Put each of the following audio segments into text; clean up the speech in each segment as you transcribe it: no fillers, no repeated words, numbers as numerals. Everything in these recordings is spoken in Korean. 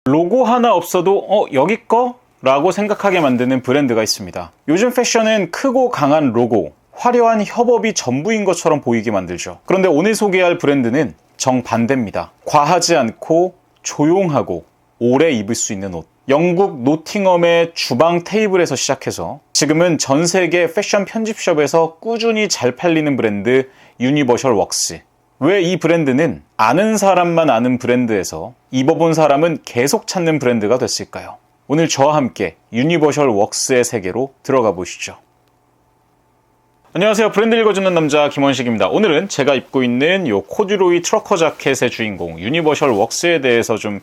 로고 하나 없어도 여기 거? 라고 생각하게 만드는 브랜드가 있습니다. 요즘 패션은 크고 강한 로고, 화려한 협업이 전부인 것처럼 보이게 만들죠. 그런데 오늘 소개할 브랜드는 정반대입니다. 과하지 않고 조용하고 오래 입을 수 있는 옷. 영국 노팅엄의 주방 테이블에서 시작해서 지금은 전 세계 패션 편집숍에서 꾸준히 잘 팔리는 브랜드 유니버셜 웍스. 왜 이 브랜드는 아는 사람만 아는 브랜드에서 입어본 사람은 계속 찾는 브랜드가 됐을까요? 오늘 저와 함께 유니버셜 웍스의 세계로 들어가 보시죠. 안녕하세요. 브랜드 읽어주는 남자 김원식입니다. 오늘은 제가 입고 있는 이 코듀로이 트러커 자켓의 주인공 유니버셜 웍스에 대해서 좀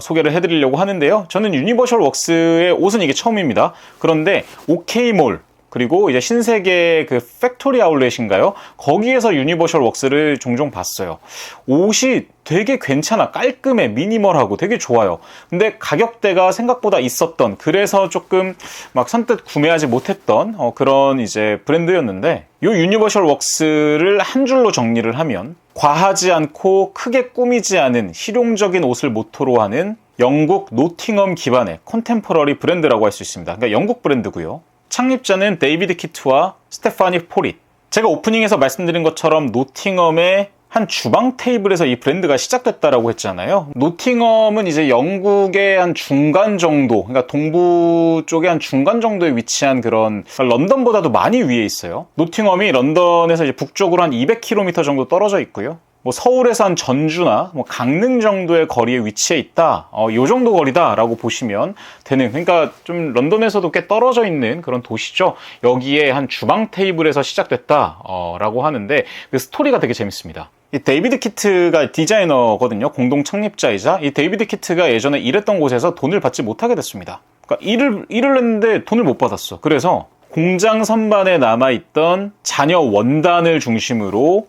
소개를 해드리려고 하는데요. 저는 유니버셜 웍스의 옷은 이게 처음입니다. 그런데 OK몰 그리고 이제 신세계 그 팩토리 아울렛인가요? 거기에서 유니버셜 웍스를 종종 봤어요. 옷이 되게 괜찮아, 깔끔해, 미니멀하고 되게 좋아요. 근데 가격대가 생각보다 있었던, 그래서 조금 막 선뜻 구매하지 못했던 그런 이제 브랜드였는데, 이 유니버셜 웍스를 한 줄로 정리를 하면 과하지 않고 크게 꾸미지 않은 실용적인 옷을 모토로 하는 영국 노팅엄 기반의 컨템포러리 브랜드라고 할 수 있습니다. 그러니까 영국 브랜드고요. 창립자는 데이비드 키트와 스테파니 포릿. 제가 오프닝에서 말씀드린 것처럼 노팅엄의 한 주방 테이블에서 이 브랜드가 시작됐다라고 했잖아요. 노팅엄은 이제 영국의 한 중간 정도, 그러니까 동부 쪽의 한 중간 정도에 위치한 그런, 런던보다도 많이 위에 있어요. 노팅엄이 런던에서 이제 북쪽으로 한 200km 정도 떨어져 있고요. 서울에서 한 전주나 강릉 정도의 거리에 위치해 있다. 요 정도 거리다라고 보시면 되는, 그러니까 좀 런던에서도 꽤 떨어져 있는 그런 도시죠. 여기에 한 주방 테이블에서 시작됐다라고 하는데 그 스토리가 되게 재밌습니다. 이 데이비드 키트가 디자이너거든요. 공동 창립자이자 이 데이비드 키트가 예전에 일했던 곳에서 돈을 받지 못하게 됐습니다. 그러니까 일을 했는데 돈을 못 받았어. 그래서 공장 선반에 남아있던 자녀 원단을 중심으로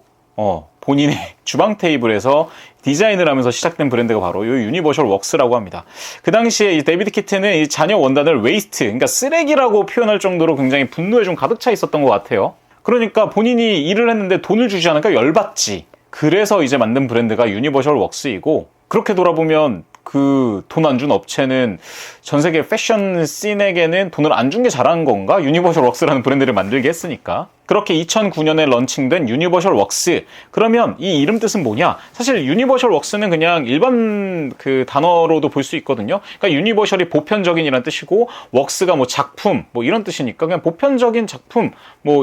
본인의 주방 테이블에서 디자인을 하면서 시작된 브랜드가 바로 이 유니버셜 웍스라고 합니다. 그 당시에 이 데이비드 키트는 이 자녀 원단을 웨이스트, 그러니까 쓰레기라고 표현할 정도로 굉장히 분노에 좀 가득 차 있었던 것 같아요. 그러니까 본인이 일을 했는데 돈을 주지 않으니까 열받지. 그래서 이제 만든 브랜드가 유니버셜 웍스이고, 그렇게 돌아보면 그 돈 안 준 업체는 전 세계 패션 씬에게는 돈을 안 준 게 잘한 건가? 유니버셜 웍스라는 브랜드를 만들게 했으니까. 그렇게 2009년에 런칭된 유니버셜 웍스. 그러면 이 이름 뜻은 뭐냐? 사실 유니버셜 웍스는 그냥 일반 그 단어로도 볼 수 있거든요. 그러니까 유니버셜이 보편적인이란 뜻이고, 웍스가 작품 이런 뜻이니까 그냥 보편적인 작품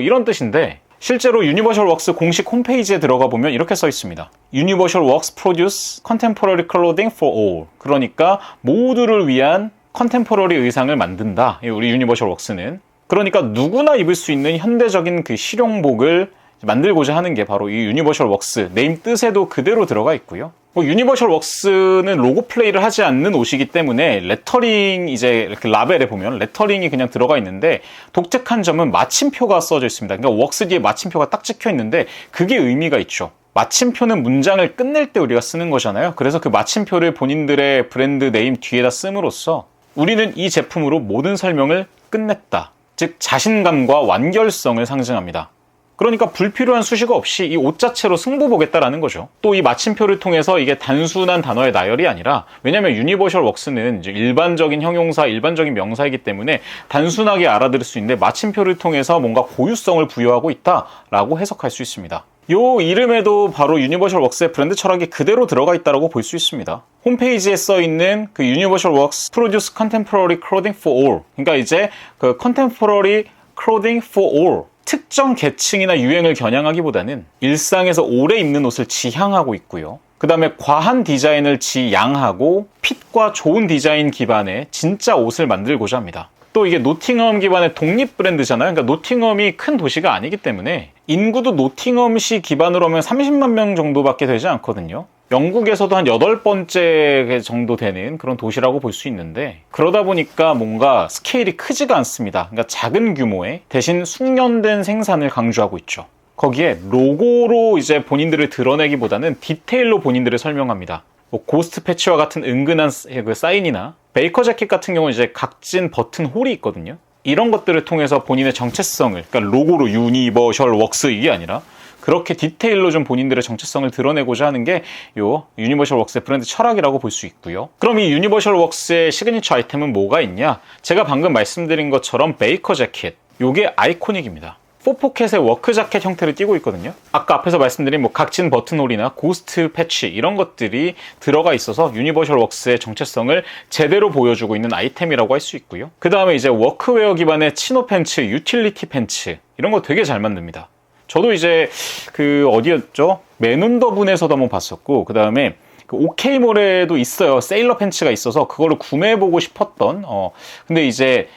이런 뜻인데, 실제로 유니버셜 웍스 공식 홈페이지에 들어가 보면 이렇게 써 있습니다. Universal Works produce contemporary clothing for all. 그러니까 모두를 위한 컨템포러리 의상을 만든다. 우리 유니버셜 웍스는. 그러니까 누구나 입을 수 있는 현대적인 그 실용복을 만들고자 하는 게 바로 이 유니버셜 웍스 네임 뜻에도 그대로 들어가 있고요. 유니버셜 웍스는 로고 플레이를 하지 않는 옷이기 때문에 레터링, 이제 이렇게 라벨에 보면 레터링이 그냥 들어가 있는데, 독특한 점은 마침표가 써져 있습니다. 그러니까 웍스 뒤에 마침표가 딱 찍혀 있는데 그게 의미가 있죠. 마침표는 문장을 끝낼 때 우리가 쓰는 거잖아요. 그래서 그 마침표를 본인들의 브랜드 네임 뒤에다 씀으로써 우리는 이 제품으로 모든 설명을 끝냈다. 즉 자신감과 완결성을 상징합니다. 그러니까 불필요한 수식어 없이 이 옷 자체로 승부 보겠다라는 거죠. 또 이 마침표를 통해서 이게 단순한 단어의 나열이 아니라, 왜냐면 유니버셜 웍스는 이제 일반적인 형용사, 일반적인 명사이기 때문에 단순하게 알아들을 수 있는데 마침표를 통해서 뭔가 고유성을 부여하고 있다라고 해석할 수 있습니다. 요 이름에도 바로 유니버셜 웍스의 브랜드 철학이 그대로 들어가 있다고 볼 수 있습니다. 홈페이지에 써 있는 그 유니버셜 웍스 produce contemporary clothing for all. 그러니까 이제 그 contemporary clothing for all. 특정 계층이나 유행을 겨냥하기보다는 일상에서 오래 입는 옷을 지향하고 있고요. 그 다음에 과한 디자인을 지양하고 핏과 좋은 디자인 기반의 진짜 옷을 만들고자 합니다. 또 이게 노팅엄 기반의 독립 브랜드잖아요. 그러니까 노팅엄이 큰 도시가 아니기 때문에 인구도 노팅엄시 기반으로 하면 30만 명 정도밖에 되지 않거든요. 영국에서도 한 8번째 정도 되는 그런 도시라고 볼 수 있는데, 그러다 보니까 뭔가 스케일이 크지가 않습니다. 그러니까 작은 규모의, 대신 숙련된 생산을 강조하고 있죠. 거기에 로고로 이제 본인들을 드러내기보다는 디테일로 본인들을 설명합니다. 고스트 패치와 같은 은근한 그 사인이나 베이커 재킷 같은 경우는 이제 각진 버튼 홀이 있거든요. 이런 것들을 통해서 본인의 정체성을, 그러니까 로고로 유니버셜 웍스 이게 아니라 그렇게 디테일로 좀 본인들의 정체성을 드러내고자 하는 게 요 유니버셜 웍스의 브랜드 철학이라고 볼 수 있고요. 그럼 이 유니버셜 웍스의 시그니처 아이템은 뭐가 있냐? 제가 방금 말씀드린 것처럼 베이커 재킷, 요게 아이코닉입니다. 4포켓의 워크 자켓 형태를 띠고 있거든요. 아까 앞에서 말씀드린 뭐 각진 버튼홀이나 고스트 패치 이런 것들이 들어가 있어서 유니버셜 웍스의 정체성을 제대로 보여주고 있는 아이템이라고 할 수 있고요. 그 다음에 이제 워크웨어 기반의 치노 팬츠, 유틸리티 팬츠 이런 거 되게 잘 만듭니다. 저도 이제 그 어디였죠? 맨운더분에서도 한번 봤었고, 그 다음에 그 오케이몰에도 있어요. 세일러 팬츠가 있어서 그거를 구매해보고 싶었던 근데 이제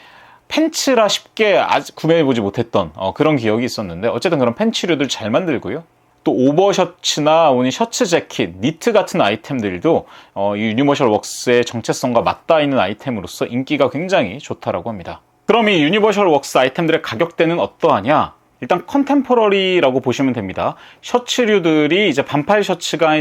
팬츠라 쉽게 아직 구매해보지 못했던 그런 기억이 있었는데, 어쨌든 그런 팬츠류들 잘 만들고요. 또 오버셔츠나 셔츠 재킷, 니트 같은 아이템들도 이 유니버셜 웍스의 정체성과 맞닿아 있는 아이템으로서 인기가 굉장히 좋다라고 합니다. 그럼 이 유니버셜 웍스 아이템들의 가격대는 어떠하냐? 일단 컨템포러리라고 보시면 됩니다. 셔츠류들이 이제 반팔 셔츠가 한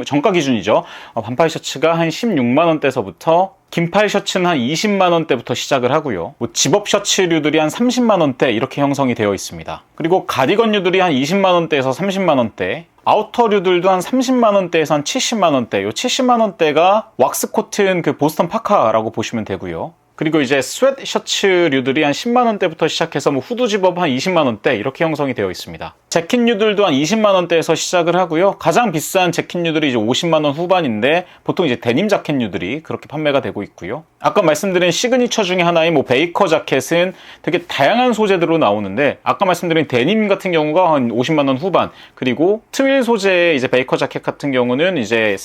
정가 기준이죠. 반팔 셔츠가 한 16만 원대서부터 긴팔 셔츠는 한 20만 원대부터 시작을 하고요. 뭐 집업 셔츠류들이 한 30만 원대 이렇게 형성이 되어 있습니다. 그리고 가디건류들이 한 20만 원대에서 30만 원대, 아우터류들도 한 30만 원대에서 한 70만 원대, 요 70만 원대가 왁스 코튼 그 보스턴 파카라고 보시면 되고요. 그리고 이제 스웨트 셔츠류들이 한 10만 원대부터 시작해서 뭐 후드 집업 한 20만 원대 이렇게 형성이 되어 있습니다. 재킷류들도 한 20만 원대에서 시작을 하고요. 가장 비싼 재킷류들이 이제 50만 원 후반인데 보통 이제 데님 자켓류들이 그렇게 판매가 되고 있고요. 아까 말씀드린 시그니처 중에 하나인 뭐 베이커 자켓은 되게 다양한 소재들로 나오는데, 아까 말씀드린 데님 같은 경우가 한 50만 원 후반, 그리고 트윌 소재의 이제 베이커 자켓 같은 경우는 이제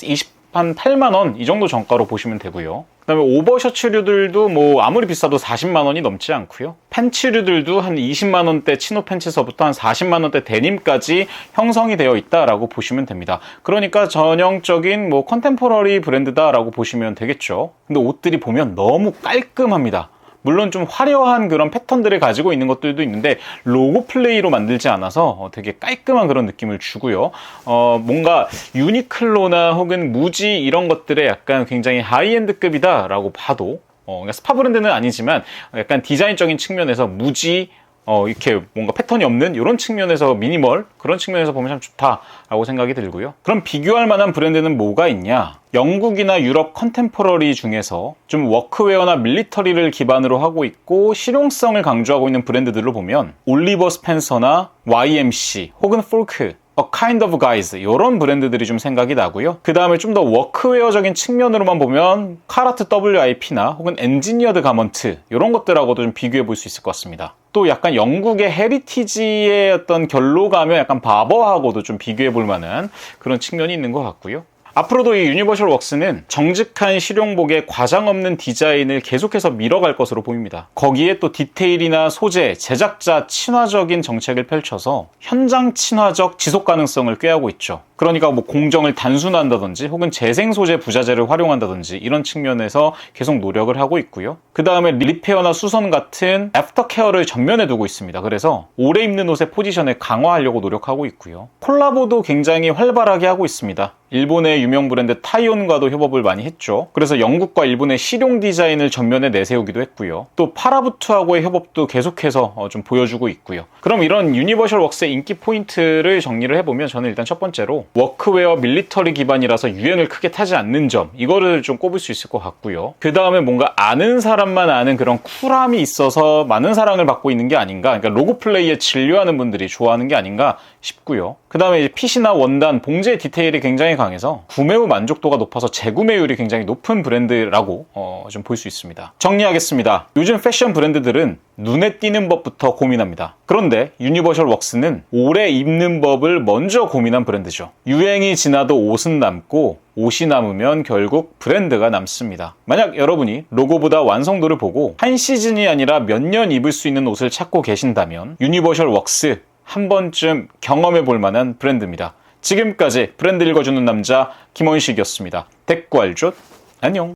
한 8만 원 이 정도 정가로 보시면 되고요. 그 다음에 오버셔츠류들도 뭐 아무리 비싸도 40만 원이 넘지 않고요. 팬츠류들도 한 20만 원대 치노 팬츠서부터 한 40만 원대 데님까지 형성이 되어 있다라고 보시면 됩니다. 그러니까 전형적인 뭐 컨템포러리 브랜드다라고 보시면 되겠죠. 근데 옷들이 보면 너무 깔끔합니다. 물론 좀 화려한 그런 패턴들을 가지고 있는 것들도 있는데 로고 플레이로 만들지 않아서 되게 깔끔한 그런 느낌을 주고요. 뭔가 유니클로나 혹은 무지 이런 것들의 약간 굉장히 하이엔드급이다 라고 봐도 그러니까 스파 브랜드는 아니지만 약간 디자인적인 측면에서 무지 이렇게 뭔가 패턴이 없는 이런 측면에서 미니멀 그런 측면에서 보면 참 좋다라고 생각이 들고요. 그럼 비교할 만한 브랜드는 뭐가 있냐? 영국이나 유럽 컨템포러리 중에서 좀 워크웨어나 밀리터리를 기반으로 하고 있고 실용성을 강조하고 있는 브랜드들로 보면 올리버 스펜서나 YMC 혹은 폴크, A Kind of Guys 이런 브랜드들이 좀 생각이 나고요. 그 다음에 좀 더 워크웨어적인 측면으로만 보면 카라트 WIP나 혹은 엔지니어드 가먼트 이런 것들하고도 좀 비교해 볼 수 있을 것 같습니다. 또 약간 영국의 헤리티지의 어떤 결로 가면 약간 바버하고도 좀 비교해 볼 만한 그런 측면이 있는 것 같고요. 앞으로도 이 유니버셜 웍스는 정직한 실용복에 과장 없는 디자인을 계속해서 밀어갈 것으로 보입니다. 거기에 또 디테일이나 소재, 제작자 친화적인 정책을 펼쳐서 현장 친화적 지속 가능성을 꾀하고 있죠. 그러니까 뭐 공정을 단순화한다든지 혹은 재생 소재 부자재를 활용한다든지 이런 측면에서 계속 노력을 하고 있고요. 그 다음에 리페어나 수선 같은 애프터 케어를 전면에 두고 있습니다. 그래서 오래 입는 옷의 포지션을 강화하려고 노력하고 있고요. 콜라보도 굉장히 활발하게 하고 있습니다. 일본의 유명 브랜드 타이온과도 협업을 많이 했죠. 그래서 영국과 일본의 실용 디자인을 전면에 내세우기도 했고요. 또 파라부트하고의 협업도 계속해서 좀 보여주고 있고요. 그럼 이런 유니버셜 웍스의 인기 포인트를 정리를 해보면 저는 일단 첫 번째로 워크웨어 밀리터리 기반이라서 유행을 크게 타지 않는 점, 이거를 좀 꼽을 수 있을 것 같고요. 그 다음에 뭔가 아는 사람만 아는 그런 쿨함이 있어서 많은 사랑을 받고 있는 게 아닌가, 그러니까 로고 플레이에 진료하는 분들이 좋아하는 게 아닌가 싶고요. 그 다음에 핏이나 원단, 봉제 디테일이 굉장히 강해서 구매 후 만족도가 높아서 재구매율이 굉장히 높은 브랜드라고 좀 볼 수 있습니다. 정리하겠습니다. 요즘 패션 브랜드들은 눈에 띄는 법부터 고민합니다. 그런데 유니버셜 웍스는 오래 입는 법을 먼저 고민한 브랜드죠. 유행이 지나도 옷은 남고 옷이 남으면 결국 브랜드가 남습니다. 만약 여러분이 로고보다 완성도를 보고 한 시즌이 아니라 몇 년 입을 수 있는 옷을 찾고 계신다면 유니버셜 웍스 한 번쯤 경험해 볼 만한 브랜드입니다. 지금까지 브랜드 읽어주는 남자 김원식이었습니다. 댓글존 안녕.